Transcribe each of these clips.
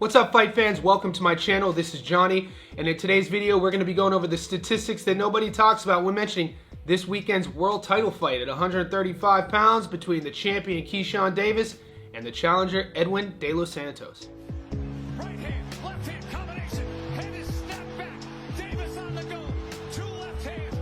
What's up, fight fans? Welcome to my channel. This is Johnny, and in today's video we're going to be going over the statistics that nobody talks about when mentioning this weekend's world title fight at 135 pounds between the champion Keyshawn Davis and the challenger Edwin De Los Santos. Right hand, left hand combination. Head is snapped back. Davis on the go. Two left hands.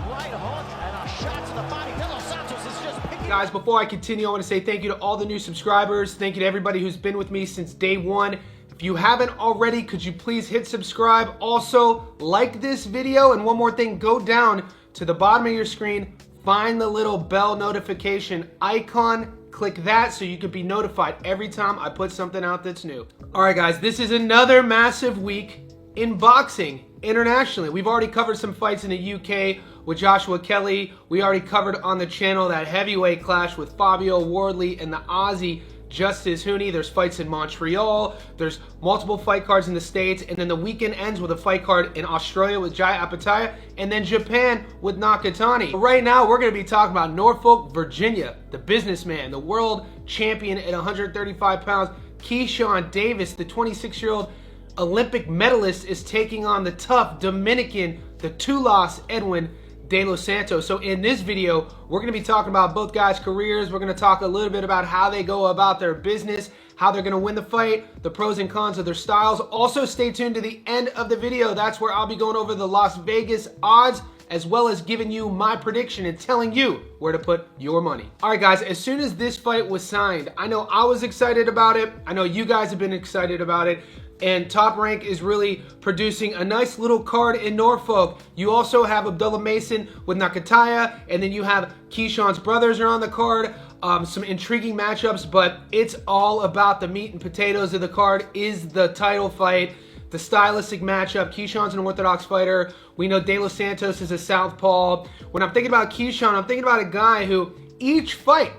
Right hook and a shot to the body. De Los Santos is just picking. Guys, before I continue, I want to say thank you to all the new subscribers. Thank you to everybody who's been with me since day one. If you haven't already, could you please hit subscribe? Also, like this video, and one more thing, go down to the bottom of your screen, find the little bell notification icon, click that so you can be notified every time I put something out that's new. All right, guys, this is another massive week in boxing internationally. We've already covered some fights in the UK with Joshua Kelly. We already covered on the channel that heavyweight clash with Fabio Wardley and the Aussie Justice Huni. There's fights in Montreal. There's multiple fight cards in the States. And then the weekend ends with a fight card in Australia with Jai Apataya. And then Japan with Nakatani. But right now, we're going to be talking about Norfolk, Virginia. The businessman, the world champion at 135 pounds. Keyshawn Davis, the 26-year-old Olympic medalist, is taking on the tough Dominican, the two-loss Edwin De Los Santos. So in this video, we're going to be talking about both guys' careers. We're going to talk a little bit about how they go about their business, how they're going to win the fight, the pros and cons of their styles. Also, stay tuned to the end of the video. That's where I'll be going over the Las Vegas odds, as well as giving you my prediction and telling you where to put your money. All right, guys, as soon as this fight was signed, I know I was excited about it. I know you guys have been excited about it. And Top Rank is really producing a nice little card in Norfolk. You also have Abdullah Mason with Nakatani, and then you have Keyshawn's brothers are on the card. Some intriguing matchups, but it's all about the meat and potatoes of the card is the title fight, the stylistic matchup. Keyshawn's an orthodox fighter. We know De Los Santos is a southpaw. When I'm thinking about Keyshawn, I'm thinking about a guy who each fight,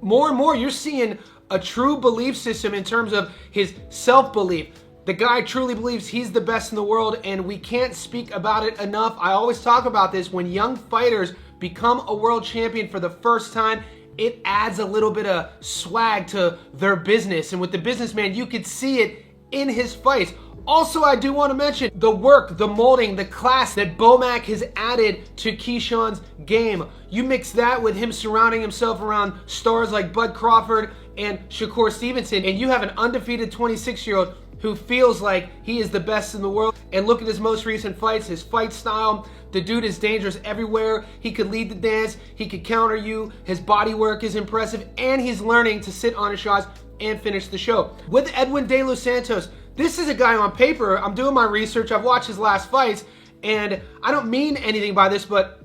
more and more, you're seeing a true belief system in terms of his self-belief. The guy truly believes he's the best in the world, and we can't speak about it enough. I always talk about this. When young fighters become a world champion for the first time, it adds a little bit of swag to their business. And with the businessman, you could see it in his fights. Also, I do want to mention the work, the molding, the class that Bomac has added to Keyshawn's game. You mix that with him surrounding himself around stars like Bud Crawford and Shakur Stevenson, and you have an undefeated 26-year-old who feels like he is the best in the world. And look at his most recent fights, his fight style. The dude is dangerous everywhere. He could lead the dance. He could counter you. His body work is impressive, and he's learning to sit on his shots and finish the show. With Edwin De Los Santos, this is a guy on paper. I'm doing my research. I've watched his last fights, and I don't mean anything by this, but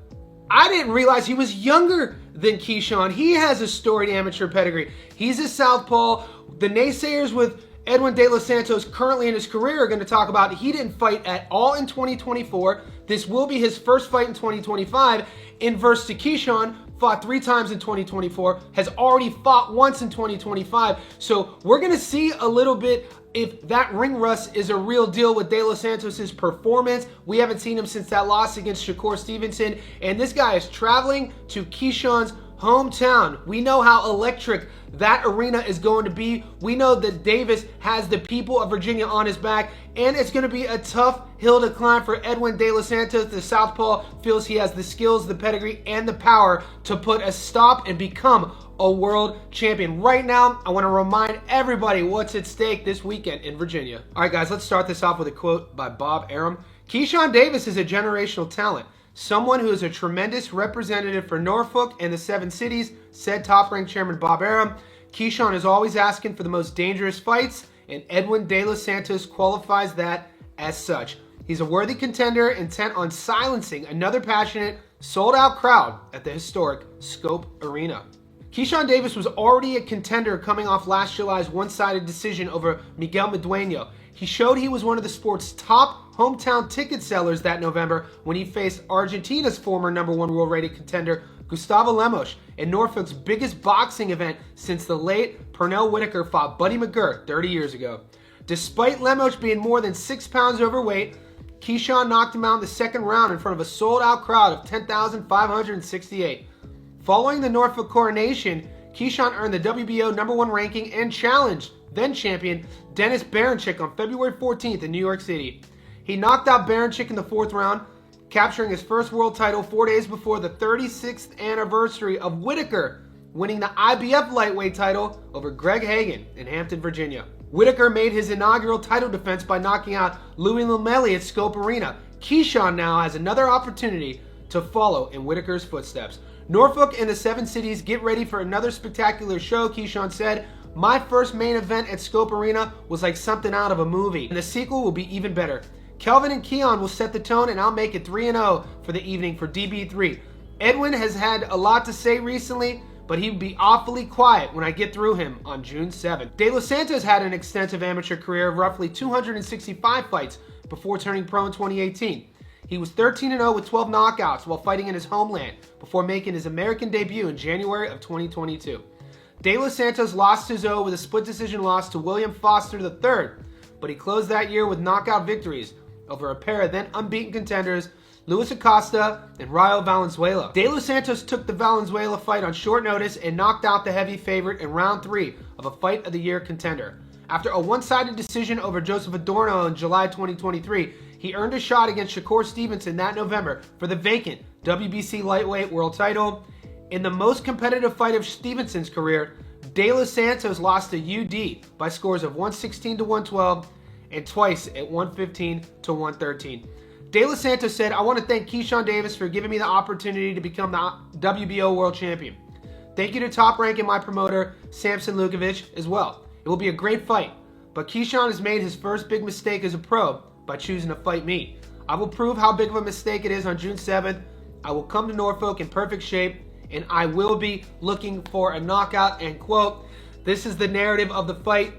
I didn't realize he was younger than Keyshawn. He has a storied amateur pedigree. He's a southpaw. The naysayers with Edwin De Los Santos currently in his career are going to talk about he didn't fight at all in 2024. This will be his first fight in 2025. Inverse to Keyshawn, fought 3 times in 2024, has already fought once in 2025. So we're going to see a little bit if that ring rust is a real deal with De Los Santos' performance. We haven't seen him since that loss against Shakur Stevenson, and this guy is traveling to Keyshawn's hometown. We know how electric that arena is going to be. We know that Davis has the people of Virginia on his back, and it's going to be a tough hill to climb for Edwin De Los Santos. The southpaw feels he has the skills, the pedigree, and the power to put a stop and become a world champion. Right now, I want to remind everybody what's at stake this weekend in Virginia. All right, guys, let's start this off with a quote by Bob Arum. Keyshawn Davis is a generational talent, someone who is a tremendous representative for Norfolk and the 7 cities, said Top Rank Chairman Bob Arum. Keyshawn is always asking for the most dangerous fights, and Edwin De Los Santos qualifies that as such. He's a worthy contender intent on silencing another passionate, sold-out crowd at the historic Scope Arena. Keyshawn Davis was already a contender coming off last July's one-sided decision over Miguel Medueno. He showed he was one of the sport's top hometown ticket sellers that November when he faced Argentina's former #1 world-rated contender, Gustavo Lemos, in Norfolk's biggest boxing event since the late Pernell Whitaker fought Buddy McGirt 30 years ago. Despite Lemos being more than 6 pounds overweight, Keyshawn knocked him out in the second round in front of a sold-out crowd of 10,568. Following the Norfolk coronation, Keyshawn earned the WBO #1 ranking and challenged then champion Dennis Baranchik on February 14th in New York City. He knocked out Baranchik in the 4th round, capturing his first world title 4 days before the 36th anniversary of Whitaker winning the IBF lightweight title over Greg Hagan in Hampton, Virginia. Whitaker made his inaugural title defense by knocking out Louis Lomeli at Scope Arena. Keyshawn now has another opportunity to follow in Whitaker's footsteps. Norfolk and the 7 cities get ready for another spectacular show, Keyshawn said. My first main event at Scope Arena was like something out of a movie, and the sequel will be even better. Kelvin and Keon will set the tone, and I'll make it 3-0 for the evening for DB3. Edwin has had a lot to say recently, but he will be awfully quiet when I get through him on June 7th. De Los Santos had an extensive amateur career of roughly 265 fights before turning pro in 2018. He was 13-0 with 12 knockouts while fighting in his homeland before making his American debut in January of 2022. De Los Santos lost to Zoe with a split decision loss to William Foster III, but he closed that year with knockout victories over a pair of then unbeaten contenders, Luis Acosta and Rayo Valenzuela. De Los Santos took the Valenzuela fight on short notice and knocked out the heavy favorite in round 3 of a Fight of the Year contender. After a one-sided decision over Joseph Adorno in July 2023, he earned a shot against Shakur Stevenson that November for the vacant WBC lightweight world title. In the most competitive fight of Stevenson's career, De Los Santos lost to UD by scores of 116 to 112 and twice at 115 to 113. De Los Santos said, I want to thank Keyshawn Davis for giving me the opportunity to become the WBO world champion. Thank you to Top Rank and my promoter, Samson Lukovic, as well. It will be a great fight, but Keyshawn has made his first big mistake as a pro by choosing to fight me. I will prove how big of a mistake it is on June 7th. I will come to Norfolk in perfect shape, and I will be looking for a knockout, end quote. This is the narrative of the fight.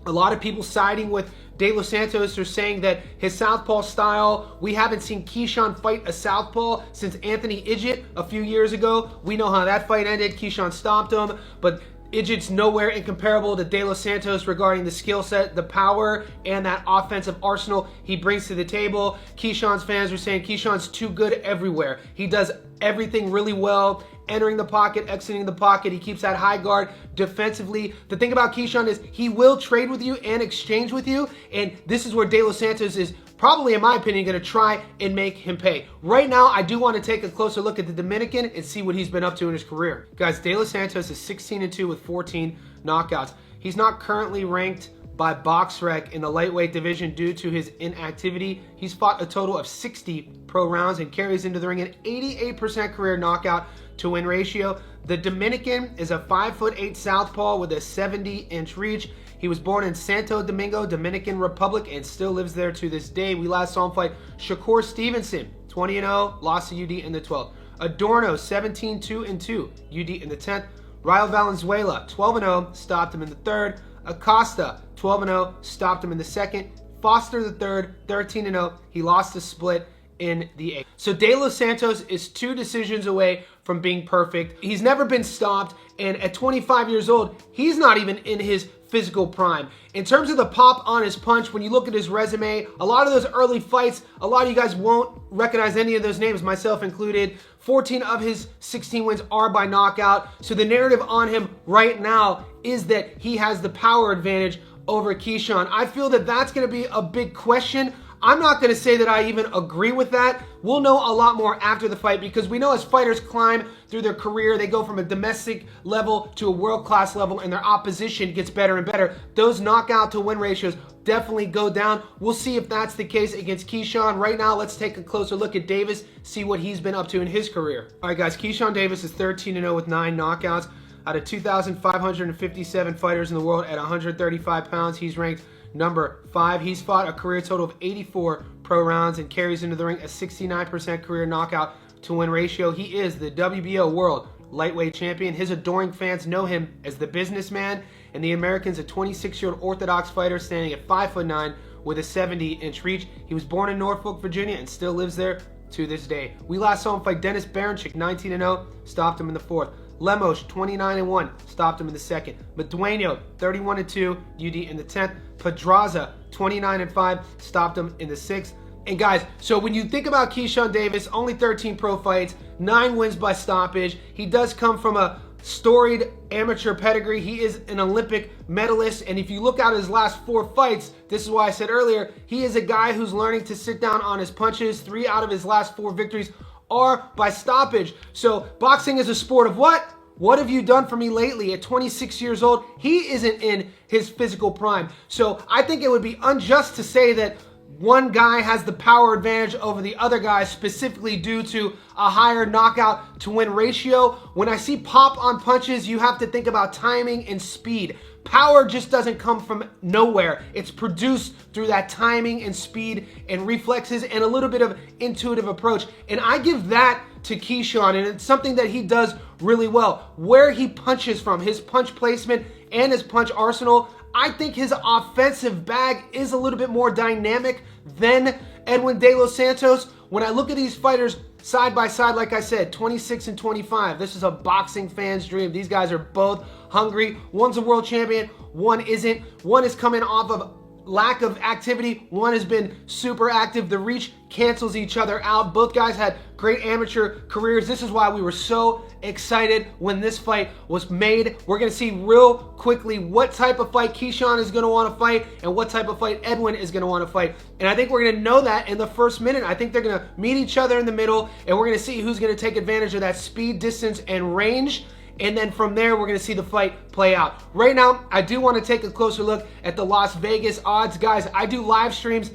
A lot of people siding with De Los Santos are saying that his southpaw style, we haven't seen Keyshawn fight a southpaw since Anthony Idjit a few years ago. We know how that fight ended. Keyshawn stomped him, but Idjit's nowhere incomparable to De Los Santos regarding the skill set, the power, and that offensive arsenal he brings to the table. Keyshawn's fans are saying Keyshawn's too good everywhere. He does everything really well. Entering the pocket, exiting the pocket. He keeps that high guard defensively. The thing about Keyshawn is he will trade with you and exchange with you. And this is where De Los Santos is probably, in my opinion, going to try and make him pay. Right now, I do want to take a closer look at the Dominican and see what he's been up to in his career. Guys, De Los Santos is 16-2 with 14 knockouts. He's not currently ranked by BoxRec in the lightweight division due to his inactivity. He's fought a total of 60 pro rounds and carries into the ring an 88% career knockout to win ratio. The Dominican is a 5'8" southpaw with a 70-inch reach. He was born in Santo Domingo, Dominican Republic, and still lives there to this day. We last saw him fight Shakur Stevenson, 20-0, lost to UD in the 12th. Adorno, 17-2-2, UD in the 10th. Rayo Valenzuela, 12-0, stopped him in the 3rd. Acosta, 12-0, stopped him in the 2nd. Foster III, 13-0, he lost the split in the 8th. So De Los Santos is 2 decisions away from being perfect. He's never been stopped, and at 25 years old, he's not even in his physical prime. In terms of the pop on his punch, when you look at his resume, a lot of those early fights, a lot of you guys won't recognize any of those names, myself included. 14 of his 16 wins are by knockout. So the narrative on him right now is that he has the power advantage over Keyshawn. I feel that that's going to be a big question. I'm not going to say that I even agree with that. We'll know a lot more after the fight because we know as fighters climb through their career, they go from a domestic level to a world-class level and their opposition gets better and better. Those knockout to win ratios definitely go down. We'll see if that's the case against Keyshawn. Right now, let's take a closer look at Davis, see what he's been up to in his career. All right, guys, Keyshawn Davis is 13-0 with 9 knockouts. Out of 2,557 fighters in the world at 135 pounds, he's ranked number 5. He's fought a career total of 84 pro rounds and carries into the ring a 69% career knockout to win ratio. He is the WBO World Lightweight Champion. His adoring fans know him as the businessman, and the American's a 26-year-old Orthodox fighter standing at 5'9" with a 70-inch reach. He was born in Norfolk, Virginia, and still lives there to this day. We last saw him fight Dennis Baranchik, 19-0, stopped him in the 4th. Lemos, 29-1, stopped him in the 2nd. Madueño, 31-2, UD in the 10th. Pedraza, 29-5, stopped him in the 6th. And guys, so when you think about Keyshawn Davis, only 13 pro fights, 9 wins by stoppage. He does come from a storied amateur pedigree. He is an Olympic medalist, and if you look at his last 4 fights, this is why I said earlier, he is a guy who's learning to sit down on his punches. 3 out of his last 4 victories are by stoppage. So boxing is a sport of what? What have you done for me lately? At 26 years old, he isn't in his physical prime. So I think it would be unjust to say that one guy has the power advantage over the other guy specifically due to a higher knockout to win ratio. When I see pop on punches, you have to think about timing and speed. Power just doesn't come from nowhere. It's produced through that timing and speed and reflexes and a little bit of intuitive approach. And I give that to Keyshawn, and it's something that he does really well. Where he punches from, his punch placement and his punch arsenal, I think his offensive bag is a little bit more dynamic than Edwin De Los Santos. When I look at these fighters side by side, like I said, 26 and 25, this is a boxing fan's dream. These guys are both hungry. One's a world champion, one isn't. One is coming off of lack of activity, one has been super active. The reach cancels each other out. Both guys had great amateur careers. This is why we were so excited when this fight was made. We're going to see real quickly what type of fight Keyshawn is going to want to fight and what type of fight Edwin is going to want to fight. And I think we're going to know that in the first minute. I think they're going to meet each other in the middle, and we're going to see who's going to take advantage of that speed, distance, and range. And then from there, we're going to see the fight play out. Right now, I do want to take a closer look at the Las Vegas odds. Guys, I do live streams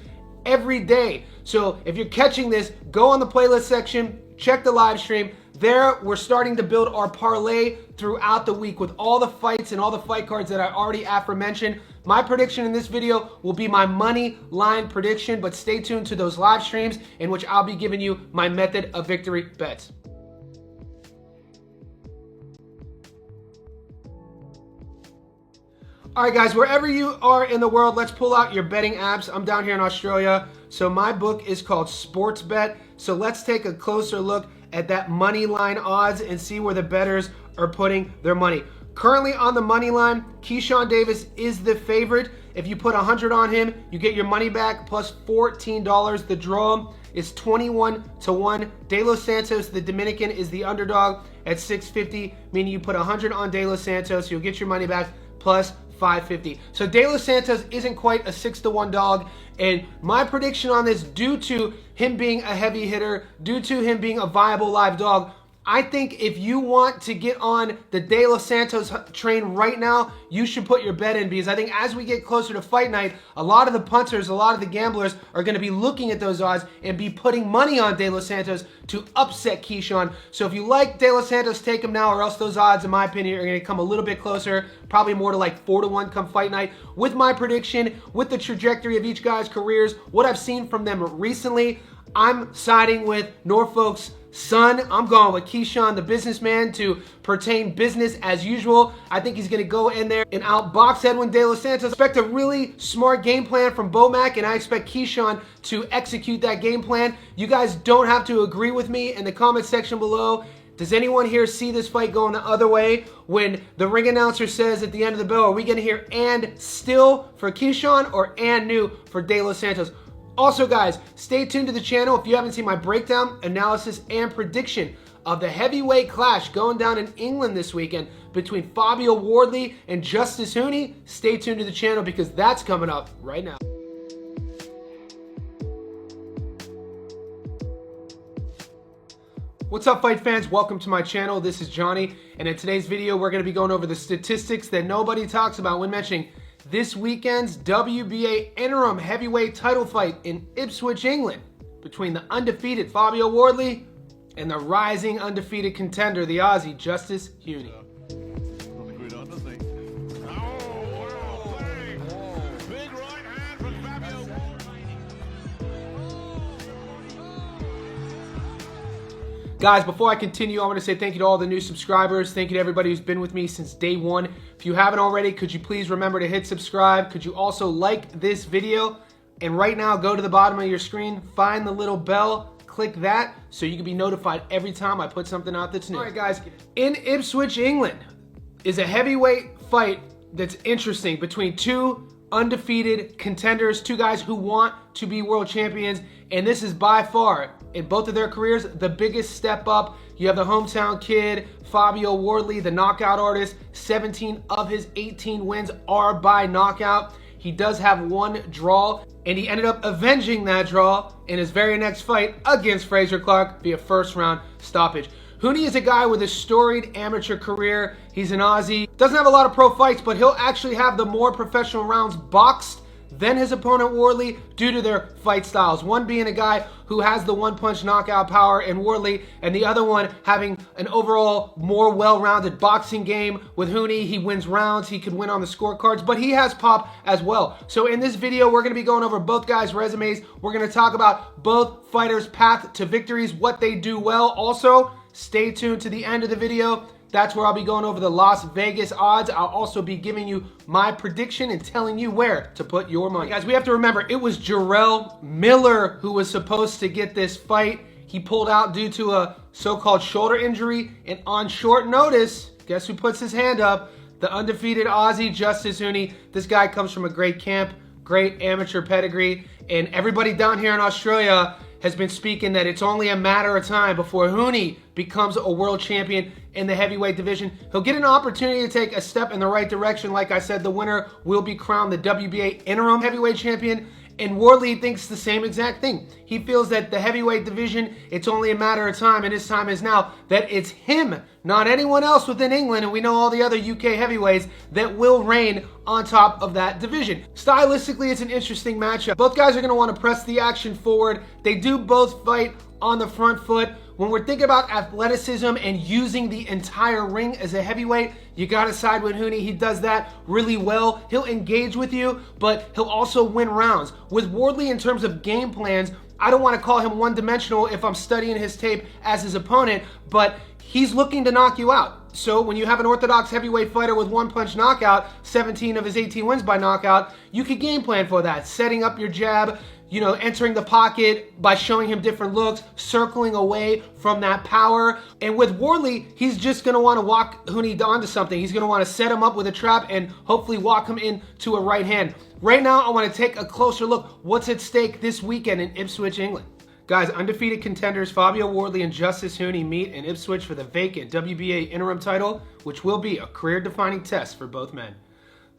every day. So if you're catching this, go on the playlist section, check the live stream. There, we're starting to build our parlay throughout the week with all the fights and all the fight cards that I already aforementioned. My prediction in this video will be my money line prediction, but stay tuned to those live streams in which I'll be giving you my method of victory bets. All right, guys, wherever you are in the world, let's pull out your betting apps. I'm down here in Australia, so my book is called Sportsbet. So let's take a closer look at that money line odds and see where the bettors are putting their money. Currently on the money line, Keyshawn Davis is the favorite. If you put 100 on him, you get your money back plus $14. The draw is 21-1. De Los Santos, the Dominican, is the underdog at 650, meaning you put 100 on De Los Santos, you'll get your money back plus $550. So De Los Santos isn't quite a 6-1 dog, and my prediction on this, due to him being a heavy hitter, due to him being a viable live dog, I think if you want to get on the De Los Santos train right now, you should put your bet in, because I think as we get closer to fight night, a lot of the punters, a lot of the gamblers are going to be looking at those odds and be putting money on De Los Santos to upset Keyshawn. So if you like De Los Santos, take him now, or else those odds, in my opinion, are going to come a little bit closer, probably more to like 4-1 come fight night. With my prediction, with the trajectory of each guy's careers, what I've seen from them recently, I'm siding with Norfolk's son. I'm going with Keyshawn, the businessman, to pertain business as usual. I think he's going to go in there and outbox Edwin De Los Santos. I expect a really smart game plan from Bomac, and I expect Keyshawn to execute that game plan. You guys don't have to agree with me in the comment section below. Does anyone here see this fight going the other way? When the ring announcer says at the end of the bell, are we going to hear and still for Keyshawn or and new for De Los Santos? Also, guys, stay tuned to the channel if you haven't seen my breakdown, analysis, and prediction of the heavyweight clash going down in England this weekend between Fabio Wardley and Justice Huni. Stay tuned to the channel because that's coming up right now. What's up, fight fans? Welcome to my channel. This is Johnny, and in today's video, we're going to be going over the statistics that nobody talks about when mentioning this weekend's WBA interim heavyweight title fight in Ipswich, England, between the undefeated Fabio Wardley and the rising undefeated contender, the Aussie Justice Huni. Guys, before I continue, I want to say thank you to all the new subscribers. Thank you to everybody who's been with me since day one. If you haven't already, could you please remember to hit subscribe? Could you also like this video? And right now, go to the bottom of your screen, find the little bell, click that so you can be notified every time I put something out that's new. All right, guys, in Ipswich, England is a heavyweight fight that's interesting between two undefeated contenders, two guys who want to be world champions And this is by far, in both of their careers, the biggest step up. You have the hometown kid, Fabio Wardley, the knockout artist. 17 of his 18 wins are by knockout. He does have one draw, and he ended up avenging that draw in his very next fight against Fraser Clark via first round stoppage. Huni is a guy with a storied amateur career. He's an Aussie. Doesn't have a lot of pro fights, but he'll actually have the more professional rounds boxed than his opponent Wardley due to their fight styles. One being a guy who has the one-punch knockout power in Wardley, and the other one having an overall more well-rounded boxing game. With Huni, he wins rounds, he can win on the scorecards, but he has pop as well. So in this video, we're going to be going over both guys' resumes. We're going to talk about both fighters' path to victories, what they do well. Also, stay tuned to the end of the video. That's where I'll be going over the Las Vegas odds. I'll also be giving you my prediction and telling you where to put your money. Guys, we have to remember, it was Jarrell Miller who was supposed to get this fight. He pulled out due to a so-called shoulder injury, and on short notice, guess who puts his hand up? The undefeated Aussie, Justice Huni. This guy comes from a great camp, great amateur pedigree, and everybody down here in Australia has been speaking that it's only a matter of time before Huni becomes a world champion in the heavyweight division. He'll get an opportunity to take a step in the right direction. Like I said, the winner will be crowned the WBA interim heavyweight champion. And Wardley thinks the same exact thing. He feels that the heavyweight division, it's only a matter of time, and his time is now, that it's him, not anyone else within England, and we know all the other UK heavyweights, that will reign on top of that division. Stylistically, it's an interesting matchup. Both guys are going to want to press the action forward. They do both fight on the front foot. When we're thinking about athleticism and using the entire ring as a heavyweight, you gotta side with Huni. He does that really well. He'll engage with you, but he'll also win rounds. With Wardley, in terms of game plans, I don't want to call him one-dimensional if I'm studying his tape as his opponent, but he's looking to knock you out. So when you have an orthodox heavyweight fighter with one-punch knockout, 17 of his 18 wins by knockout, you could game plan for that, setting up your jab, you know, entering the pocket by showing him different looks, circling away from that power. And with Wardley, he's just going to want to walk Huni onto something. He's going to want to set him up with a trap and hopefully walk him into a right hand. Right now, I want to take a closer look what's at stake this weekend in Ipswich, England. Guys, undefeated contenders Fabio Wardley and Justice Huni meet in Ipswich for the vacant WBA interim title, which will be a career-defining test for both men.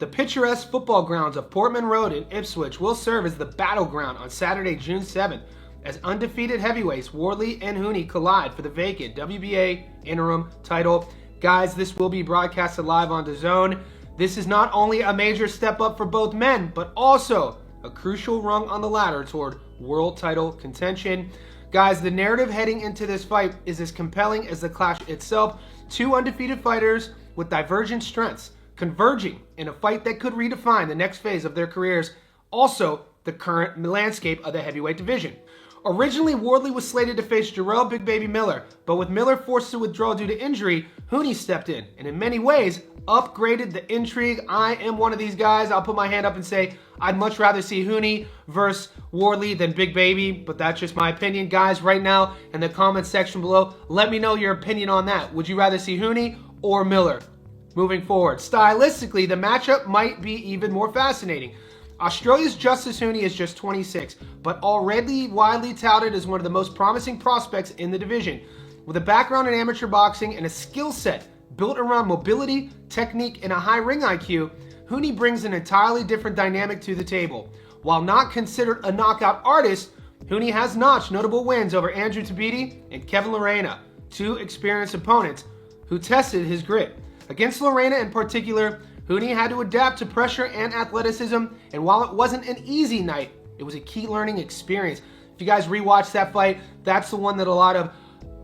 The picturesque football grounds of Portman Road in Ipswich will serve as the battleground on Saturday, June 7th, as undefeated heavyweights Wardley and Huni collide for the vacant WBA interim title. Guys, this will be broadcasted live on DAZN. This is not only a major step up for both men, but also a crucial rung on the ladder toward world title contention. Guys, the narrative heading into this fight is as compelling as the clash itself. Two undefeated fighters with divergent strengths converging in a fight that could redefine the next phase of their careers, also the current landscape of the heavyweight division. Originally, Wardley was slated to face Jarrell Big Baby Miller, but with Miller forced to withdraw due to injury, Huni stepped in and in many ways upgraded the intrigue. I am one of these guys. I'll put my hand up and say I'd much rather see Huni versus Wardley than Big Baby, but that's just my opinion. Guys, right now in the comments section below, let me know your opinion on that. Would you rather see Huni or Miller? Moving forward, stylistically, the matchup might be even more fascinating. Australia's Justice Huni is just 26, but already widely touted as one of the most promising prospects in the division. With a background in amateur boxing and a skill set built around mobility, technique, and a high ring IQ, Huni brings an entirely different dynamic to the table. While not considered a knockout artist, Huni has notched notable wins over Andrew Tabiti and Kevin Lorena, two experienced opponents who tested his grit. Against Lorena in particular, Huni had to adapt to pressure and athleticism, and while it wasn't an easy night, it was a key learning experience. If you guys rewatch that fight, that's the one that a lot of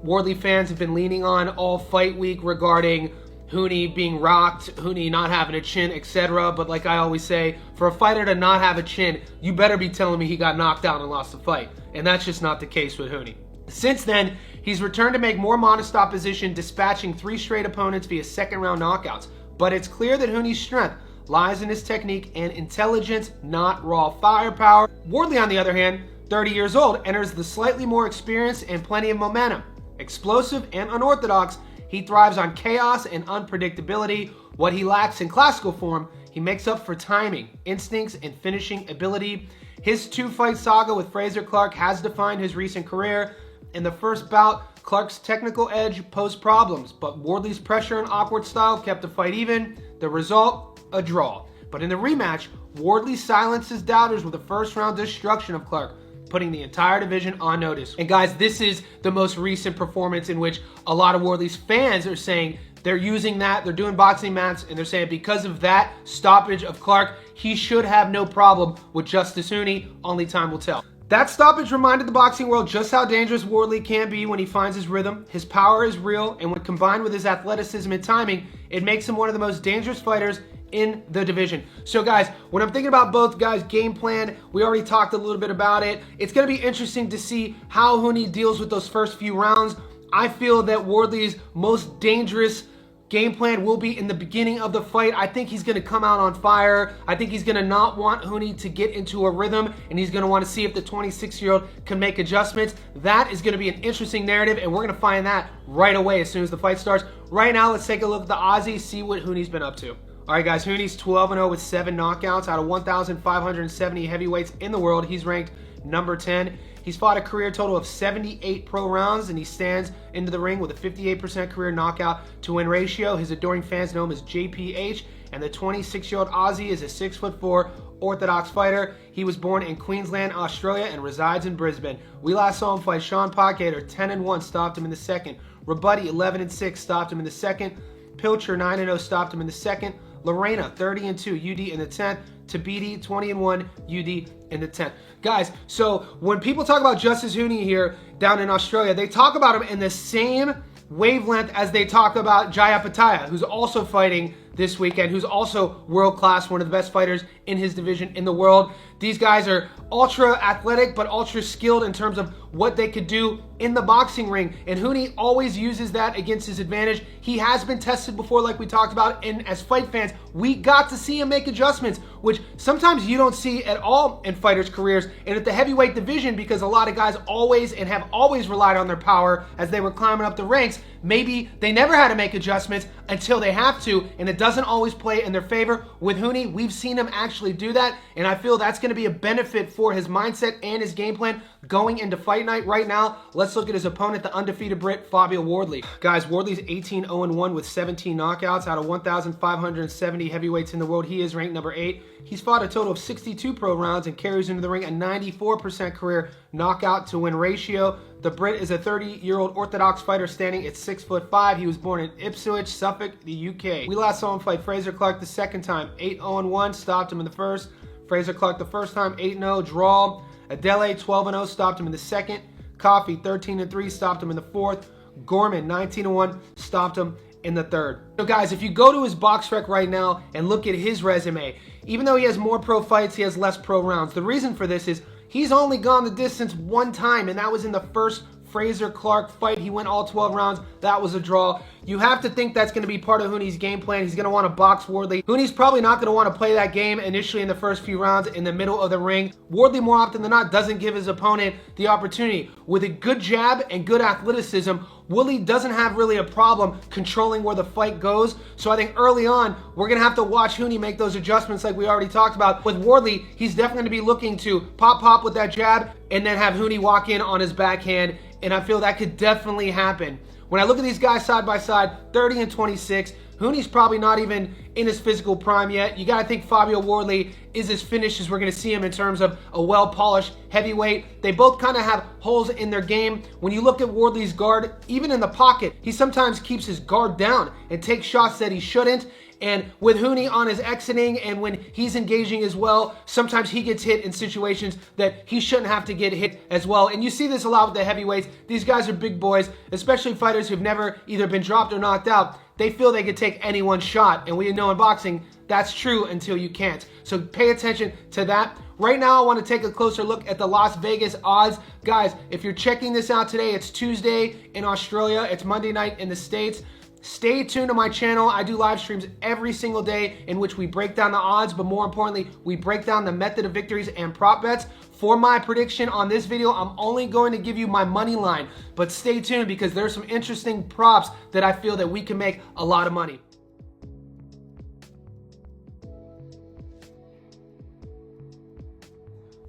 Wardley fans have been leaning on all fight week regarding Huni being rocked, Huni not having a chin, etc. But like I always say, for a fighter to not have a chin, you better be telling me he got knocked out and lost the fight. And that's just not the case with Huni. Since then, he's returned to make more modest opposition, dispatching 3 straight opponents via second-round knockouts. But it's clear that Huni's strength lies in his technique and intelligence, not raw firepower. Wardley, on the other hand, 30 years old, enters the slightly more experienced and plenty of momentum. Explosive and unorthodox, he thrives on chaos and unpredictability. What he lacks in classical form, he makes up for timing, instincts, and finishing ability. His 2-fight saga with Frazer Clarke has defined his recent career. In the first bout, Clarke's technical edge posed problems, but Wardley's pressure and awkward style kept the fight even. The result, a draw. But in the rematch, Wardley silenced his doubters with a first-round destruction of Clarke, putting the entire division on notice. And guys, this is the most recent performance in which a lot of Wardley's fans are saying they're using that, they're doing boxing maths, and they're saying because of that stoppage of Clarke, he should have no problem with Justice Huni. Only time will tell. That stoppage reminded the boxing world just how dangerous Wardley can be when he finds his rhythm. His power is real, and when combined with his athleticism and timing, it makes him one of the most dangerous fighters in the division. So guys, when I'm thinking about both guys' game plan, we already talked a little bit about it. It's going to be interesting to see how Huni deals with those first few rounds. I feel that Wardley's most dangerous game plan will be in the beginning of the fight. I think he's going to come out on fire. I think he's going to not want Huni to get into a rhythm, and he's going to want to see if the 26-year-old can make adjustments. That is going to be an interesting narrative, and we're going to find that right away as soon as the fight starts. Right now, let's take a look at the Aussie, see what Huni's been up to. All right, guys, Huni's 12-0 with 7 knockouts out of 1,570 heavyweights in the world. He's ranked number 10. He's fought a career total of 78 pro rounds, and he stands into the ring with a 58% career knockout to win ratio. His adoring fans know him as JPH, and the 26-year-old Aussie is a 6'4" orthodox fighter. He was born in Queensland, Australia, and resides in Brisbane. We last saw him fight Sean Podgater, 10-1, stopped him in the second. Rabuddy, 11-6, stopped him in the second. Pilcher, 9-0, stopped him in the second. Lorena, 30-2, UD in the 10th. Tabiti, 20-1, UD in the 10th. Guys, so when people talk about Justice Huni here down in Australia, they talk about him in the same wavelength as they talk about Jaya Pataya, who's also fighting this weekend, who's also world-class, one of the best fighters in his division in the world. These guys are ultra athletic, but ultra skilled in terms of what they could do in the boxing ring. And Huni always uses that against his advantage. He has been tested before, like we talked about, and as fight fans, we got to see him make adjustments, which sometimes you don't see at all in fighters' careers. And at the heavyweight division, because a lot of guys always and have always relied on their power as they were climbing up the ranks, maybe they never had to make adjustments until they have to, and it doesn't always play in their favor. With Huni, we've seen him actually do that, and I feel that's going to be a benefit for his mindset and his game plan going into fight night. Right now, let's look at his opponent, the undefeated Brit, Fabio Wardley. Guys, Wardley's 18-0-1 with 17 knockouts out of 1,570 heavyweights in the world. He is ranked number 8. He's fought a total of 62 pro rounds and carries into the ring a 94% career knockout to win ratio. The Brit is a 30-year-old orthodox fighter standing at 6'5". He was born in Ipswich, Suffolk, the UK. We last saw him fight Frazer Clarke the second time, 8-0-1, stopped him in the first. Frazer Clarke the first time, 8-0, draw. Adele, 12-0, stopped him in the second. Coffey, 13-3, stopped him in the fourth. Gorman, 19-1, stopped him in the third. So guys, if you go to his BoxRec right now and look at his resume, even though he has more pro fights, he has less pro rounds. The reason for this is he's only gone the distance one time, and that was in the first Frazer Clarke fight. He went all 12 rounds. That was a draw. You have to think that's going to be part of Huni's game plan. He's going to want to box Wardley. Huni's probably not going to want to play that game initially in the first few rounds in the middle of the ring. Wardley, more often than not, doesn't give his opponent the opportunity. With a good jab and good athleticism, Wardley doesn't have really a problem controlling where the fight goes. So I think early on, we're going to have to watch Huni make those adjustments like we already talked about. With Wardley, he's definitely going to be looking to pop with that jab and then have Huni walk in on his backhand. And I feel that could definitely happen. When I look at these guys side by side, 30 and 26, Huni's probably not even in his physical prime yet. You got to think Fabio Wardley is as finished as we're going to see him in terms of a well-polished heavyweight. They both kind of have holes in their game. When you look at Wardley's guard, even in the pocket, he sometimes keeps his guard down and takes shots that he shouldn't. And with Huni on his exiting and when he's engaging as well, sometimes he gets hit in situations that he shouldn't have to get hit as well. And you see this a lot with the heavyweights. These guys are big boys, especially fighters who've never either been dropped or knocked out. They feel they could take anyone's shot. And we know in boxing, that's true until you can't. So pay attention to that. Right now, I want to take a closer look at the Las Vegas odds. Guys, if you're checking this out today, it's Tuesday in Australia. It's Monday night in the States. Stay tuned to my channel. I do live streams every single day in which we break down the odds, but more importantly, we break down the method of victories and prop bets. For my prediction on this video, I'm only going to give you my money line, but stay tuned because there's some interesting props that I feel that we can make a lot of money.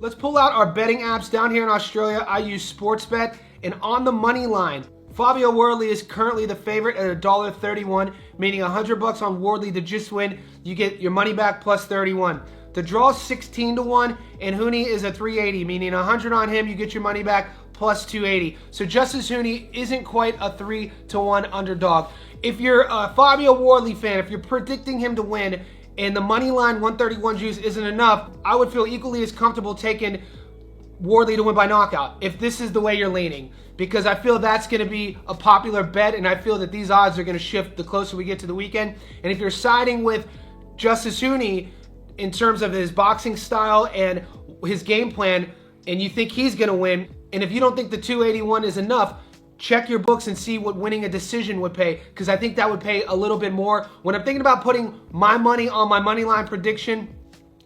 Let's pull out our betting apps. Down here in Australia, I use Sportsbet, and on the money line, Fabio Wardley is currently the favorite at $1.31, meaning $100 on Wardley to just win. You get your money back plus 31. The draw is 16-1, and Huni is a 380, meaning 100 on him, you get your money back plus 280. So Justice Huni isn't quite a 3-1 underdog. If you're a Fabio Wardley fan, if you're predicting him to win and the money line 131 juice isn't enough, I would feel equally as comfortable taking Wardley to win by knockout if this is the way you're leaning, because I feel that's going to be a popular bet, and I feel that these odds are going to shift the closer we get to the weekend. And if you're siding with Justice Huni in terms of his boxing style and his game plan, and you think he's going to win, and if you don't think the 281 is enough, check your books and see what winning a decision would pay, because I think that would pay a little bit more. When I'm thinking about putting my money on my money line prediction,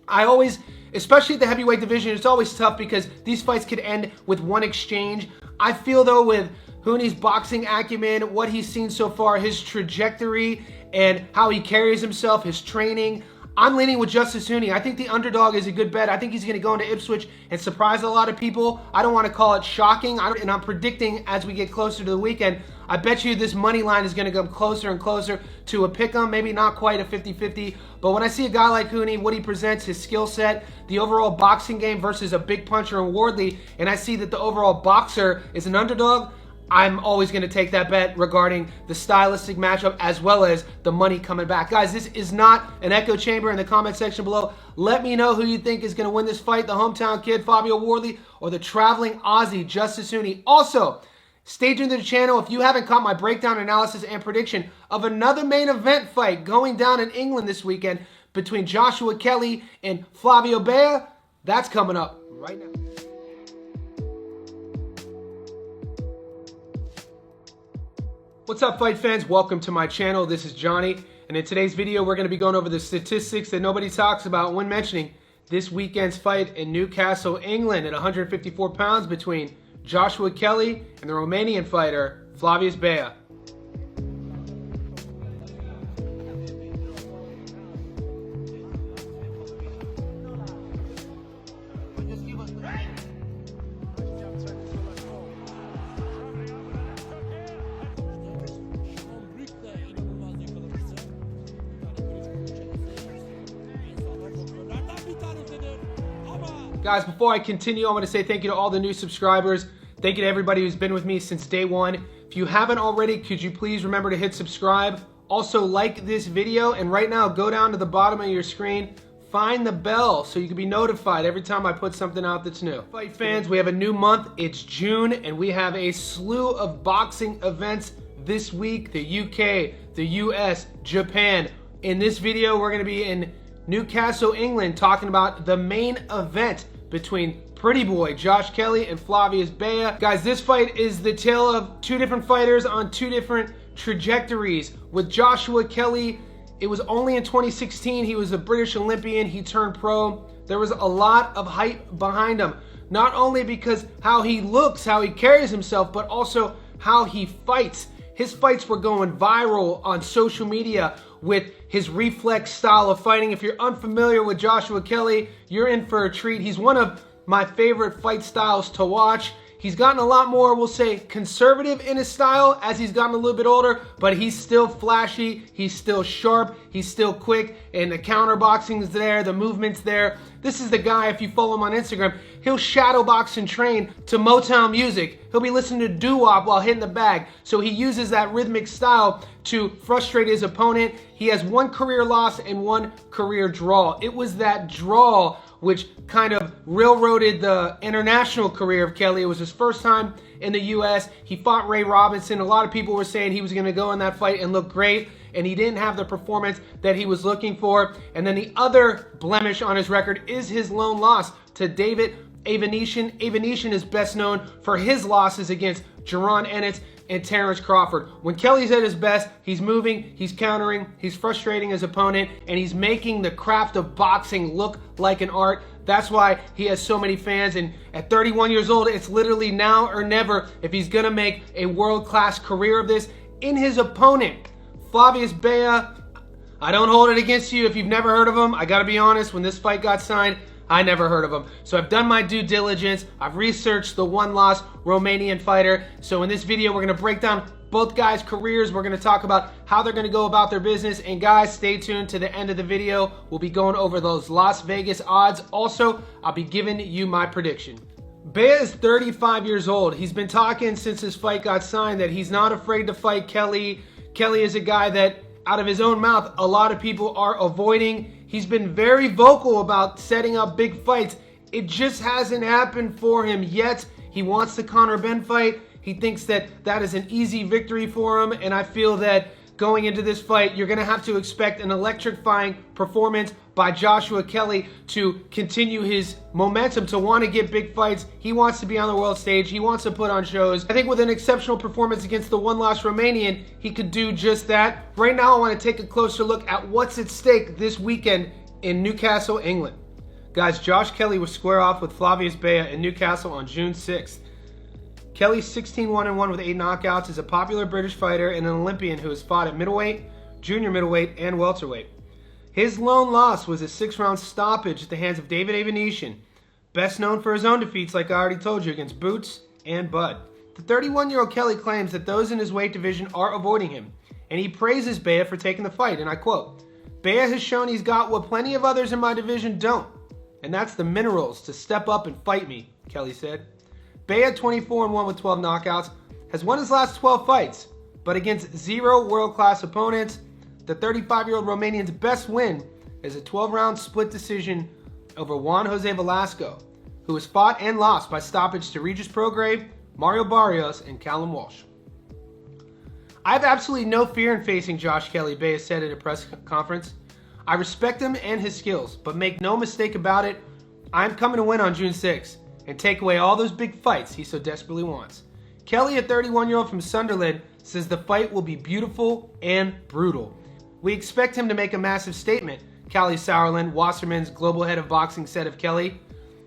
I always, especially at the heavyweight division, it's always tough because these fights could end with one exchange. I feel though with Huni's boxing acumen, what he's seen so far, his trajectory and how he carries himself, his training, I'm leaning with Justice Huni. I think the underdog is a good bet. I think he's going to go into Ipswich and surprise a lot of people. I don't want to call it shocking, and I'm predicting as we get closer to the weekend, I bet you this money line is going to come closer and closer to a pick-em, maybe not quite a 50-50. But when I see a guy like Huni, what he presents, his skill set, the overall boxing game versus a big puncher in Wardley, and I see that the overall boxer is an underdog, I'm always going to take that bet regarding the stylistic matchup as well as the money coming back. Guys, this is not an echo chamber. In the comment section below, let me know who you think is going to win this fight, the hometown kid, Fabio Wardley, or the traveling Aussie, Justice Huni. Also, stay tuned to the channel if you haven't caught my breakdown, analysis, and prediction of another main event fight going down in England this weekend between Joshua Kelly and Flavio Bea. That's coming up right now. What's up, fight fans? Welcome to my channel. This is Johnny, and in today's video we're going to be going over the statistics that nobody talks about when mentioning this weekend's fight in Newcastle, England at 154 pounds between Joshua Kelly and the Romanian fighter Flavius Bea. Guys, before I continue, I want to say thank you to all the new subscribers. Thank you to everybody who's been with me since day one. If you haven't already, could you please remember to hit subscribe? Also, like this video, and right now, go down to the bottom of your screen, find the bell so you can be notified every time I put something out that's new. Fight fans, we have a new month. It's June, and we have a slew of boxing events this week. The UK, the US, Japan. In this video, we're going to be in Newcastle, England, talking about the main event between Pretty Boy Josh Kelly and Flavius Bea. Guys, this fight is the tale of two different fighters on two different trajectories. With Joshua Kelly, it was only in 2016. He was a British Olympian. He turned pro. There was a lot of hype behind him, not only because how he looks, how he carries himself, but also how he fights. His fights were going viral on social media with his reflex style of fighting. If you're unfamiliar with Joshua Kelly, you're in for a treat. He's one of my favorite fight styles to watch. He's gotten a lot more, we'll say, conservative in his style as he's gotten a little bit older, but he's still flashy, he's still sharp, he's still quick, and the counter boxing is there, the movement's there. This is the guy, if you follow him on Instagram, he'll shadow box and train to Motown music. He'll be listening to doo-wop while hitting the bag. So he uses that rhythmic style to frustrate his opponent. He has one career loss and one career draw. It was that draw which kind of railroaded the international career of Kelly. It was his first time in the US. He fought Ray Robinson. A lot of people were saying he was going to go in that fight and look great, and he didn't have the performance that he was looking for. And then the other blemish on his record is his lone loss to David Avanesian. Avanesian is best known for his losses against Jaron Ennis and Terrence Crawford. When Kelly's at his best, he's moving, he's countering, he's frustrating his opponent, and he's making the craft of boxing look like an art. That's why he has so many fans, and at 31 years old, it's literally now or never if he's gonna make a world-class career of this. In his opponent, Flavius Bea, I don't hold it against you if you've never heard of him. I gotta be honest, when this fight got signed, I never heard of him. So I've done my due diligence. I've researched the one-loss Romanian fighter. So in this video, we're going to break down both guys' careers. We're going to talk about how they're going to go about their business. And guys, stay tuned to the end of the video. We'll be going over those Las Vegas odds. Also, I'll be giving you my prediction. Bea is 35 years old. He's been talking since his fight got signed that he's not afraid to fight Kelly. Kelly is a guy that, out of his own mouth, a lot of people are avoiding. He's been very vocal about setting up big fights. It just hasn't happened for him yet. He wants the Conor Benn fight. He thinks that that is an easy victory for him, and I feel that going into this fight, you're going to have to expect an electrifying performance by Joshua Kelly to continue his momentum to want to get big fights. He wants to be on the world stage. He wants to put on shows. I think with an exceptional performance against the one-loss Romanian, he could do just that. Right now, I want to take a closer look at what's at stake this weekend in Newcastle, England. Guys, Josh Kelly will square off with Flavius Bea in Newcastle on June 6th. Kelly's 16-1-1 with 8 knockouts, is a popular British fighter and an Olympian who has fought at middleweight, junior middleweight, and welterweight. His lone loss was a 6-round stoppage at the hands of David Avenetian, best known for his own defeats, like I already told you, against Boots and Bud. The 31-year-old Kelly claims that those in his weight division are avoiding him, and he praises Bea for taking the fight, and I quote, "Bea has shown he's got what plenty of others in my division don't, and that's the minerals to step up and fight me," Kelly said. Bea, 24-1 with 12 knockouts, has won his last 12 fights, but against 0 world-class opponents. The 35-year-old Romanian's best win is a 12-round split decision over Juan Jose Velasco, who was fought and lost by stoppage to Regis Prograis, Mario Barrios, and Callum Walsh. "I have absolutely no fear in facing Josh Kelly," Bea said at a press conference. "I respect him and his skills, but make no mistake about it, I'm coming to win on June 6th. And take away all those big fights he so desperately wants." Kelly, a 31-year-old from Sunderland, says the fight will be beautiful and brutal. "We expect him to make a massive statement," Callie Sauerland, Wasserman's global head of boxing, said of Kelly.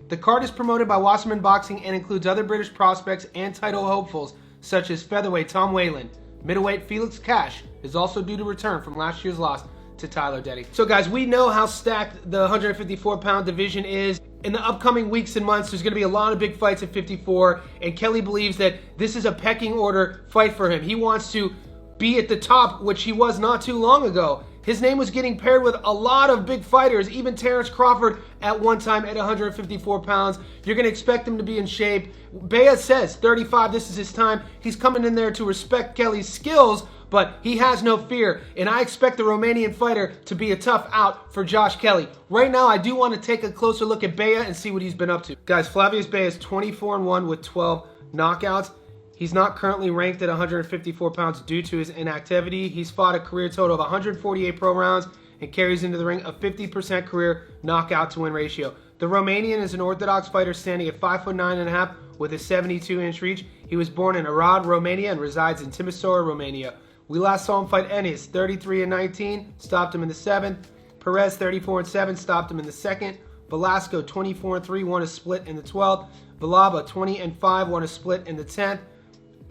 The card is promoted by Wasserman Boxing and includes other British prospects and title hopefuls such as featherweight Tom Whalen. Middleweight Felix Cash is also due to return from last year's loss to Tyler Deddy. So guys, we know how stacked the 154-pound division is. In the upcoming weeks and months, there's going to be a lot of big fights at 54, and Kelly believes that this is a pecking order fight for him. He wants to be at the top, which he was not too long ago. His name was getting paired with a lot of big fighters, even Terrence Crawford at one time at 154 pounds. You're going to expect him to be in shape. Bea says 35, this is his time. He's coming in there to respect Kelly's skills, but he has no fear, and I expect the Romanian fighter to be a tough out for Josh Kelly. Right now, I do want to take a closer look at Bea and see what he's been up to. Guys, Flavius Bea is 24-1 with 12 knockouts. He's not currently ranked at 154 pounds due to his inactivity. He's fought a career total of 148 pro rounds and carries into the ring a 50% career knockout to win ratio. The Romanian is an orthodox fighter standing at 5'9.5" with a 72-inch reach. He was born in Arad, Romania and resides in Timisoara, Romania. We last saw him fight Ennis, 33-19, stopped him in the 7th. Perez, 34-7, stopped him in the 2nd. Velasco, 24-3, won a split in the 12th. Villalba, 20-5, won a split in the 10th.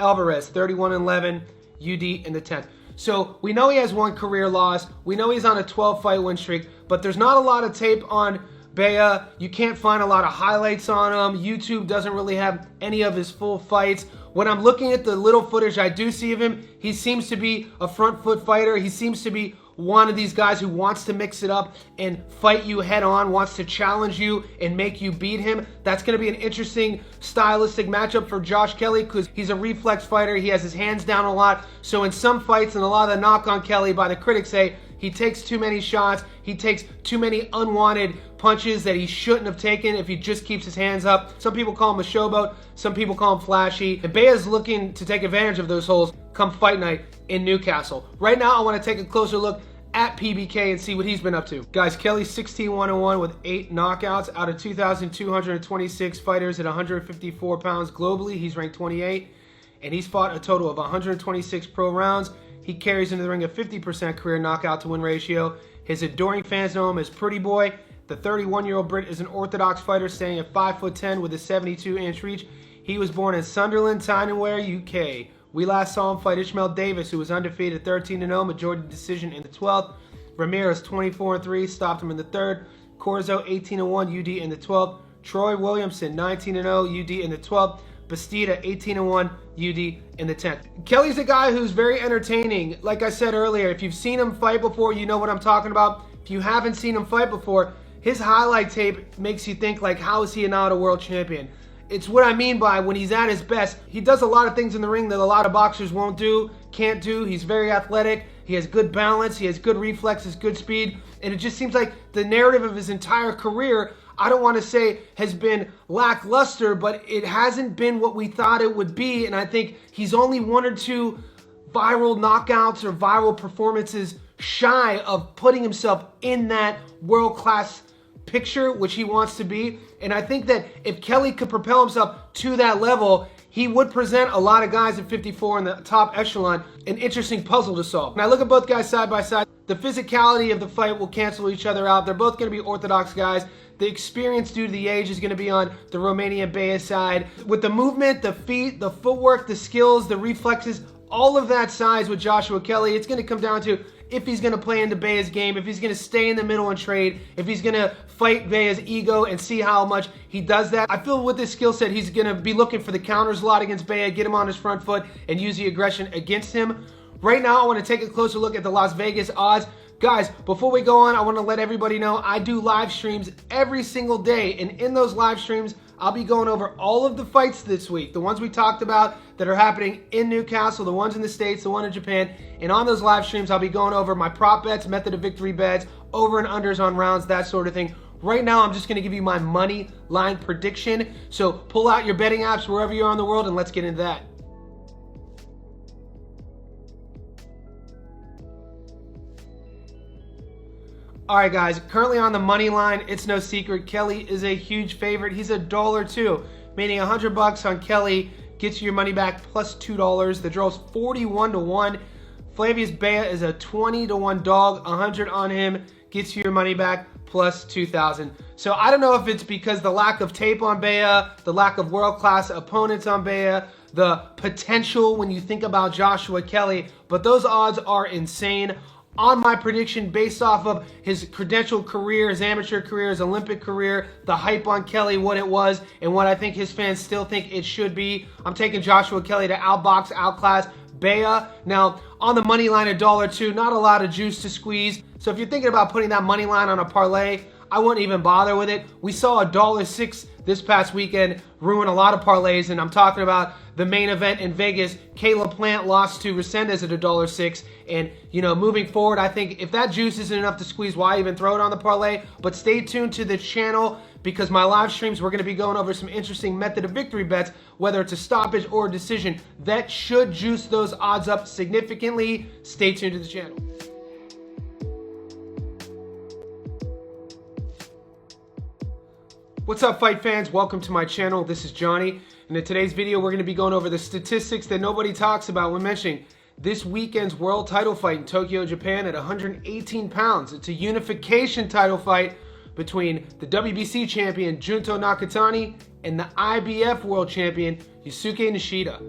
Alvarez, 31-11, UD in the 10th. So we know he has one career loss. We know he's on a 12-fight win streak, but there's not a lot of tape on Bea. You can't find a lot of highlights on him. YouTube doesn't really have any of his full fights. When I'm looking at the little footage I do see of him, he seems to be a front foot fighter. He seems to be one of these guys who wants to mix it up and fight you head on, wants to challenge you and make you beat him. That's going to be an interesting stylistic matchup for Josh Kelly because he's a reflex fighter. He has his hands down a lot. So in some fights, and a lot of the knock on Kelly by the critics say, he takes too many shots. He takes too many unwanted punches that he shouldn't have taken if he just keeps his hands up. Some people call him a showboat. Some people call him flashy. And Bea is looking to take advantage of those holes come fight night in Newcastle. Right now, I want to take a closer look at PBK and see what he's been up to. Guys, Kelly's 16-1-1 with 8 knockouts out of 2,226 fighters at 154 pounds globally. He's ranked 28, and he's fought a total of 126 pro rounds. He carries into the ring a 50% career knockout to win ratio. His adoring fans know him as Pretty Boy. The 31-year-old Brit is an orthodox fighter standing at 5'10" with a 72-inch reach. He was born in Sunderland, Tyneside, UK. We last saw him fight Ishmael Davis, who was undefeated 13-0, majority decision in the 12th. Ramirez, 24-3, stopped him in the 3rd. Corzo 18-1, UD in the 12th. Troy Williamson 19-0, UD in the 12th. Bastida 18-1, UD in the 10th. Kelly's a guy who's very entertaining. Like I said earlier, if you've seen him fight before, you know what I'm talking about. If you haven't seen him fight before, his highlight tape makes you think like, how is he not a world champion? It's what I mean by when he's at his best. He does a lot of things in the ring that a lot of boxers won't do, can't do. He's very athletic. He has good balance. He has good reflexes, good speed. And it just seems like the narrative of his entire career, I don't want to say has been lackluster, but it hasn't been what we thought it would be. And I think he's only 1 or 2 viral knockouts or viral performances shy of putting himself in that world-class picture, which he wants to be. And I think that if Kelly could propel himself to that level, he would present a lot of guys at 54 in the top echelon an interesting puzzle to solve. When I look at both guys side by side, the physicality of the fight will cancel each other out. They're both going to be orthodox guys. The experience due to the age is going to be on the Romanian Bea side. With the movement, the feet, the footwork, the skills, the reflexes, all of that size with Joshua Kelly, it's going to come down to if he's going to play into Bea's game, if he's going to stay in the middle and trade, if he's going to fight Bea's ego and see how much he does that. I feel with this skill set, he's going to be looking for the counters a lot against Bea, get him on his front foot, and use the aggression against him. Right now, I want to take a closer look at the Las Vegas odds. Guys, before we go on, I want to let everybody know I do live streams every single day, and in those live streams, I'll be going over all of the fights this week, the ones we talked about that are happening in Newcastle, the ones in the States, the one in Japan, and on those live streams, I'll be going over my prop bets, method of victory bets, over and unders on rounds, that sort of thing. Right now, I'm just going to give you my money line prediction, so pull out your betting apps wherever you are in the world, and let's get into that. All right, guys, currently on the money line, it's no secret, Kelly is a huge favorite. He's $1.02, meaning $100 on Kelly gets you your money back plus $2. The draw's 41-1. Flavius Bea is a 20-1 dog. 100 on him gets you your money back plus 2,000. So I don't know if it's because the lack of tape on Bea, the lack of world-class opponents on Bea, the potential when you think about Joshua Kelly, but those odds are insane. On my prediction, based off of his credentialed career, his amateur career, his Olympic career, the hype on Kelly, what it was, and what I think his fans still think it should be, I'm taking Joshua Kelly to outbox, outclass Bea. Now, on the money line, $1.02, not a lot of juice to squeeze. So if you're thinking about putting that money line on a parlay, I wouldn't even bother with it. We saw $1.06 this past weekend ruin a lot of parlays, and I'm talking about the main event in Vegas. Caleb Plant lost to Resendez at $1.06, and moving forward, I think if that juice isn't enough to squeeze, why even throw it on the parlay? But stay tuned to the channel because my live streams, we're going to be going over some interesting method of victory bets, whether it's a stoppage or a decision, that should juice those odds up significantly. Stay tuned to the channel. What's up, fight fans? Welcome to my channel. This is Johnny, and in today's video, we're going to be going over the statistics that nobody talks about when mentioning this weekend's world title fight in Tokyo, Japan at 118 pounds. It's a unification title fight between the WBC champion Junto Nakatani and the IBF world champion Yusuke Nishida.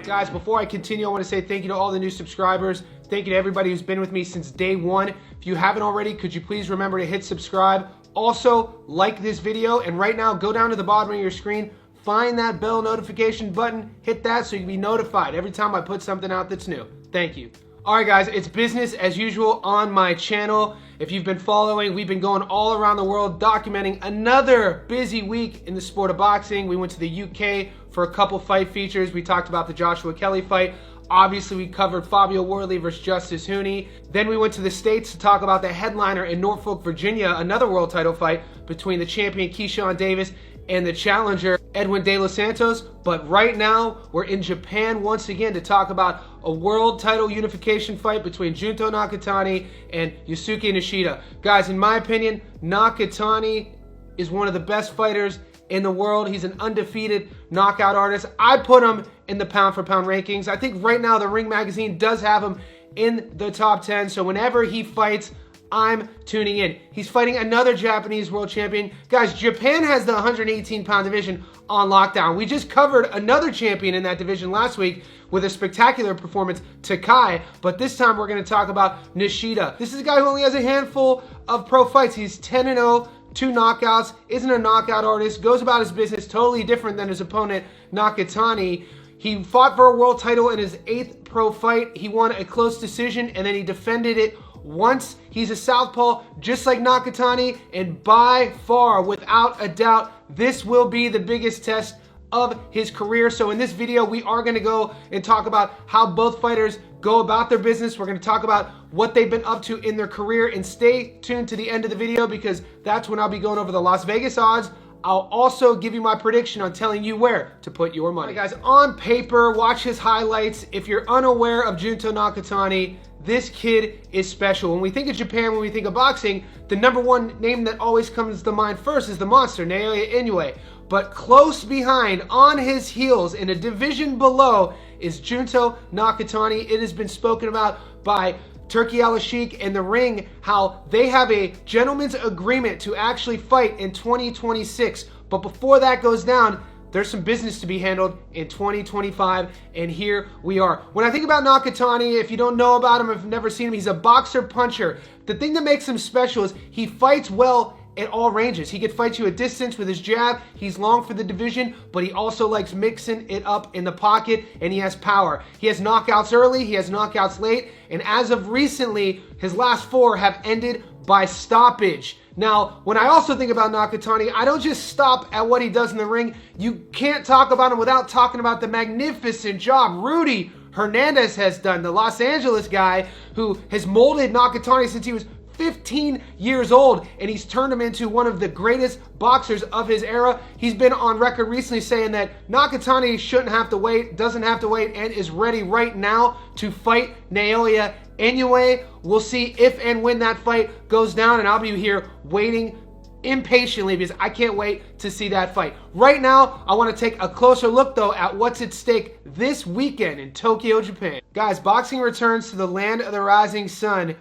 Guys, before I continue, I want to say thank you to all the new subscribers. Thank you to everybody who's been with me since day one. If you haven't already, could you please remember to hit subscribe? Also, like this video, and right now, go down to the bottom of your screen, find that bell notification button, hit that so you can be notified every time I put something out that's new. Thank you. All right, guys, it's business as usual on my channel. If you've been following, we've been going all around the world documenting another busy week in the sport of boxing. We went to the UK for a couple fight features. We talked about the Joshua Kelly fight. Obviously, we covered Fabio Worley versus Justice Huni. Then we went to the States to talk about the headliner in Norfolk, Virginia, another world title fight between the champion Keyshawn Davis and the challenger Edwin De Los Santos. But right now, we're in Japan once again to talk about a world title unification fight between Junto Nakatani and Yusuke Nishida. Guys, in my opinion, Nakatani is one of the best fighters in the world. He's an undefeated knockout artist. I put him in the pound for pound rankings. I think right now the Ring Magazine does have him in the top 10. So whenever he fights, I'm tuning in. He's fighting another Japanese world champion. Guys, Japan has the 118-pound division on lockdown. We just covered another champion in that division last week with a spectacular performance, Takai, but this time we're going to talk about Nishida. This is a guy who only has a handful of pro fights. He's 10-0, 2 knockouts, isn't a knockout artist, goes about his business totally different than his opponent, Nakatani. He fought for a world title in his 8th pro fight. He won a close decision, and then he defended it once. He's a southpaw, just like Nakatani, and by far, without a doubt, this will be the biggest test of his career. So in this video, we are going to go and talk about how both fighters go about their business. We're going to talk about what they've been up to in their career, and stay tuned to the end of the video because that's when I'll be going over the Las Vegas odds. I'll also give you my prediction on telling you where to put your money. All right, guys, on paper, watch his highlights. If you're unaware of Junto Nakatani, this kid is special. When we think of Japan, when we think of boxing, the #1 name that always comes to mind first is the monster, Naoya Inoue. But close behind, on his heels, in a division below, is Junto Nakatani. It has been spoken about by Turki Al-Sheikh and the Ring, how they have a gentleman's agreement to actually fight in 2026. But before that goes down, there's some business to be handled in 2025, and here we are. When I think about Nakatani, if you don't know about him, if you've never seen him, he's a boxer puncher. The thing that makes him special is he fights well at all ranges. He could fight you at distance with his jab. He's long for the division, but he also likes mixing it up in the pocket, and he has power. He has knockouts early, he has knockouts late, and as of recently, his last 4 have ended by stoppage. Now, when I also think about Nakatani, I don't just stop at what he does in the ring. You can't talk about him without talking about the magnificent job Rudy Hernandez has done, the Los Angeles guy who has molded Nakatani since he was 15 years old, and he's turned him into one of the greatest boxers of his era. He's been on record recently saying that Nakatani shouldn't have to wait, doesn't have to wait, and is ready right now to fight Naoya Inoue. We'll see if and when that fight goes down, and I'll be here waiting impatiently because I can't wait to see that fight. Right now, I want to take a closer look, though, at what's at stake this weekend in Tokyo, Japan. Guys, boxing returns to the land of the rising sun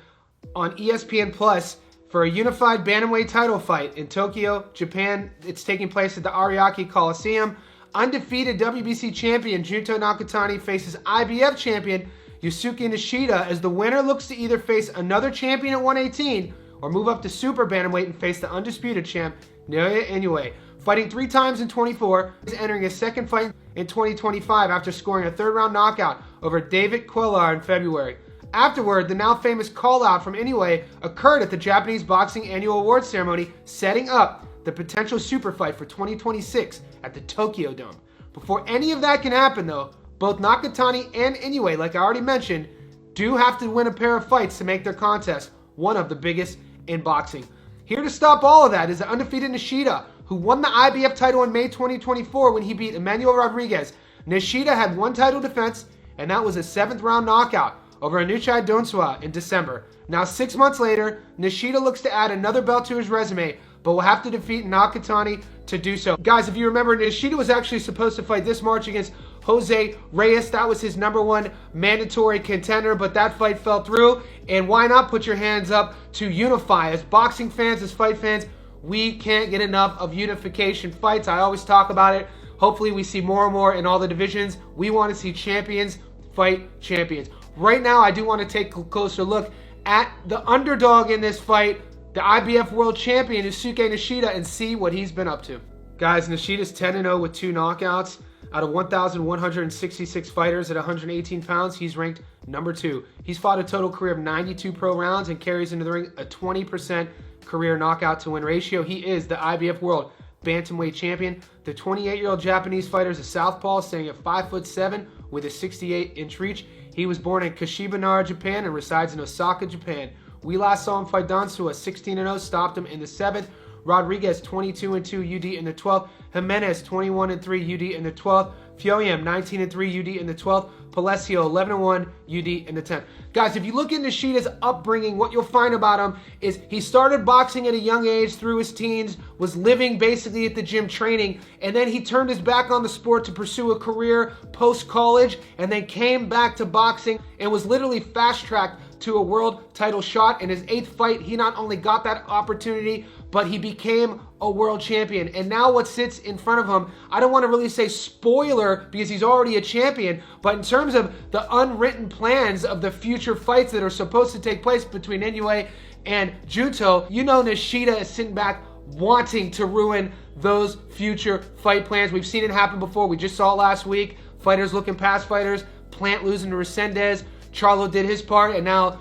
on ESPN Plus for a unified bantamweight title fight in Tokyo, Japan. It's taking place at the Ariake Coliseum. Undefeated WBC champion Junto Nakatani faces IBF champion Yusuke Nishida as the winner looks to either face another champion at 118 or move up to super bantamweight and face the undisputed champ Naoya Inoue. Fighting 3 times in 24, he's entering his 2nd fight in 2025 after scoring a 3rd-round knockout over David Cuellar in February. Afterward, the now famous call-out from Inoue occurred at the Japanese Boxing Annual Awards Ceremony, setting up the potential super fight for 2026 at the Tokyo Dome. Before any of that can happen, though, both Nakatani and Inoue, like I already mentioned, do have to win a pair of fights to make their contest one of the biggest in boxing. Here to stop all of that is the undefeated Nishida, who won the IBF title in May 2024 when he beat Emmanuel Rodriguez. Nishida had 1 title defense, and that was a 7th-round knockout over Anuchai Donsua in December. Now, 6 months later, Nishida looks to add another belt to his resume, but will have to defeat Nakatani to do so. Guys, if you remember, Nishida was actually supposed to fight this March against Jose Reyes. That was his #1 mandatory contender, but that fight fell through. And why not put your hands up to unify? As boxing fans, as fight fans, we can't get enough of unification fights. I always talk about it. Hopefully we see more and more in all the divisions. We want to see champions fight champions. Right now, I do want to take a closer look at the underdog in this fight, the IBF World Champion, Yusuke Nishida, and see what he's been up to. Guys, Nishida's 10-0 with 2 knockouts. Out of 1,166 fighters at 118 pounds, he's ranked #2. He's fought a total career of 92 pro rounds and carries into the ring a 20% career knockout to win ratio. He is the IBF World Bantamweight Champion. The 28-year-old Japanese fighter is a southpaw, standing at 5'7" with a 68-inch reach. He was born in Kashibanara, Japan, and resides in Osaka, Japan. We last saw him fight Donsua, 16-0, stopped him in the 7th. Rodriguez, 22-2, UD in the 12th. Jimenez, 21-3, UD in the 12th. Fioyam, 19-3, UD in the 12th. Palacio, 11-1, UD in the 10th. Guys, if you look at Nishida's upbringing, what you'll find about him is he started boxing at a young age through his teens, was living basically at the gym training, and then he turned his back on the sport to pursue a career post-college, and then came back to boxing and was literally fast-tracked to a world title shot. In his 8th fight, he not only got that opportunity, but he became a world champion. And now what sits in front of him, I don't want to really say spoiler because he's already a champion, but in terms of the unwritten plans of the future fights that are supposed to take place between Inoue and Junto, you know Nishida is sitting back wanting to ruin those future fight plans. We've seen it happen before. We just saw it last week. Fighters looking past fighters. Plant losing to Resendez. Charlo did his part, and now,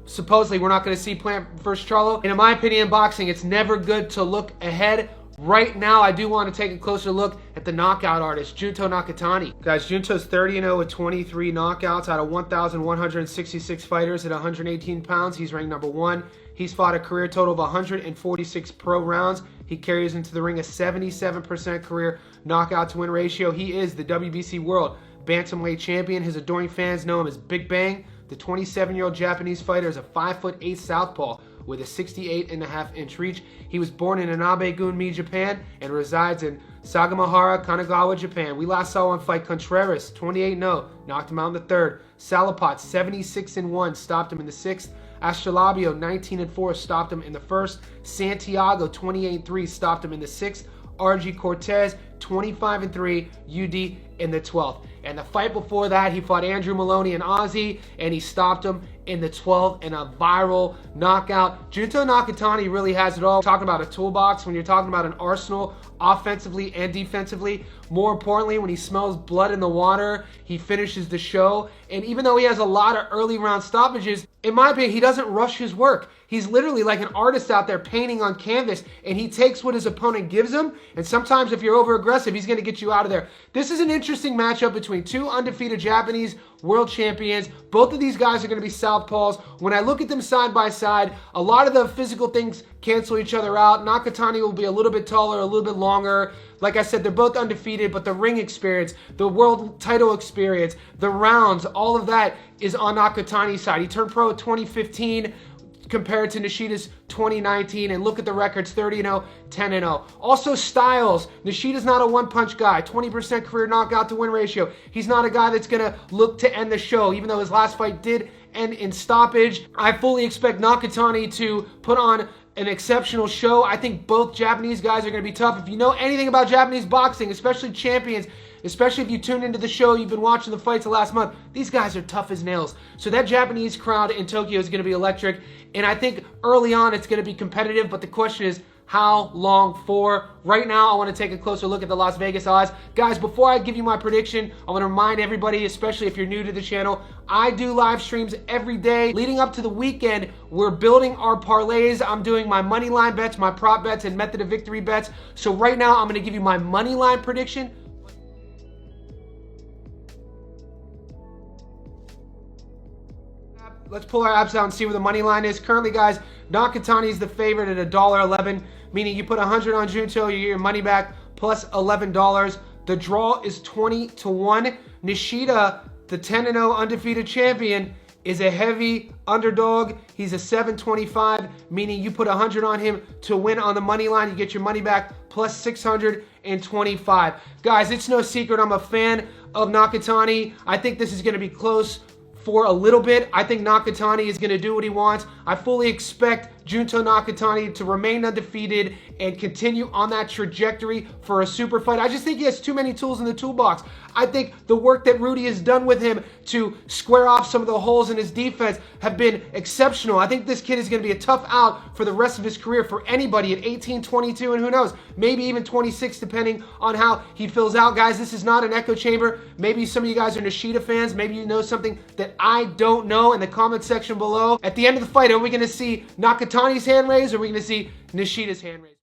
supposedly we're not going to see Plant versus Charlo. And in my opinion, in boxing, it's never good to look ahead. Right now, I do want to take a closer look at the knockout artist, Junto Nakatani. Guys, Junto's 30-0 with 23 knockouts out of 1,166 fighters at 118 pounds. He's ranked number 1. He's fought a career total of 146 pro rounds. He carries into the ring a 77% career knockout to win ratio. He is the WBC World Bantamweight Champion. His adoring fans know him as Big Bang. The 27-year-old Japanese fighter is a 5'8" southpaw with a 68.5-inch reach. He was born in Inabe-gunmi, Japan, and resides in Sagamihara, Kanagawa, Japan. We last saw one fight Contreras, 28-0, knocked him out in the 3rd. Salapat, 76-1, stopped him in the 6th. Astrolabio, 19-4, stopped him in the 1st. Santiago, 28-3, stopped him in the 6th. RG Cortez, 25-3, UD in the 12th. And the fight before that, he fought Andrew Maloney and Ozzy, and he stopped him in the 12th in a viral knockout. Junto Nakatani really has it all. Talking about a toolbox, when you're talking about an arsenal, offensively and defensively. More importantly, when he smells blood in the water, he finishes the show. And even though he has a lot of early round stoppages, in my opinion, he doesn't rush his work. He's literally like an artist out there painting on canvas, and he takes what his opponent gives him, and sometimes if you're over aggressive, he's going to get you out of there. This is an interesting matchup between two undefeated Japanese world champions. Both of these guys are going to be southpaws. When I look at them side by side, a lot of the physical things cancel each other out. Nakatani will be a little bit taller, a little bit longer. Like I said, they're both undefeated, but the ring experience, the world title experience, the rounds, all of that is on Nakatani's side. He turned pro in 2015 compared to Nishida's 2019, and look at the records, 30-0, 10-0. Also styles, Nishida's not a one-punch guy, 20% career knockout to win ratio. He's not a guy that's gonna look to end the show, even though his last fight did end in stoppage. I fully expect Nakatani to put on an exceptional show. I think both Japanese guys are going to be tough. If you know anything about Japanese boxing, especially champions, especially if you tuned into the show, you've been watching the fights the last month, these guys are tough as nails. So that Japanese crowd in Tokyo is going to be electric. And I think early on it's going to be competitive, but the question is, how long for? Right now, I want to take a closer look at the Las Vegas odds. Guys, before I give you my prediction, I want to remind everybody, especially if you're new to the channel, I do live streams every day. Leading up to the weekend, we're building our parlays. I'm doing my money line bets, my prop bets, and method of victory bets. So right now, I'm going to give you my money line prediction. Let's pull our apps out and see where the money line is. Currently, guys, Nakatani is the favorite at $1.11, meaning you put 100 on Junto, you get your money back plus $11. The draw is 20-1. Nishida, the 10-0 undefeated champion, is a heavy underdog. He's a 725, meaning you put 100 on him to win on the money line. You get your money back plus 625. Guys, it's no secret I'm a fan of Nakatani. I think this is going to be close for a little bit. I think Nakatani is going to do what he wants. I fully expect Junto Nakatani to remain undefeated and continue on that trajectory for a super fight. I just think he has too many tools in the toolbox. I think the work that Rudy has done with him to square off some of the holes in his defense have been exceptional. I think this kid is going to be a tough out for the rest of his career for anybody at 18, 22, and who knows, maybe even 26, depending on how he fills out. Guys, this is not an echo chamber. Maybe some of you guys are Nishida fans. Maybe you know something that I don't know in the comment section below. At the end of the fight, are we going to see Nakatani's hand raised, or are we going to see Nishida's hand raised?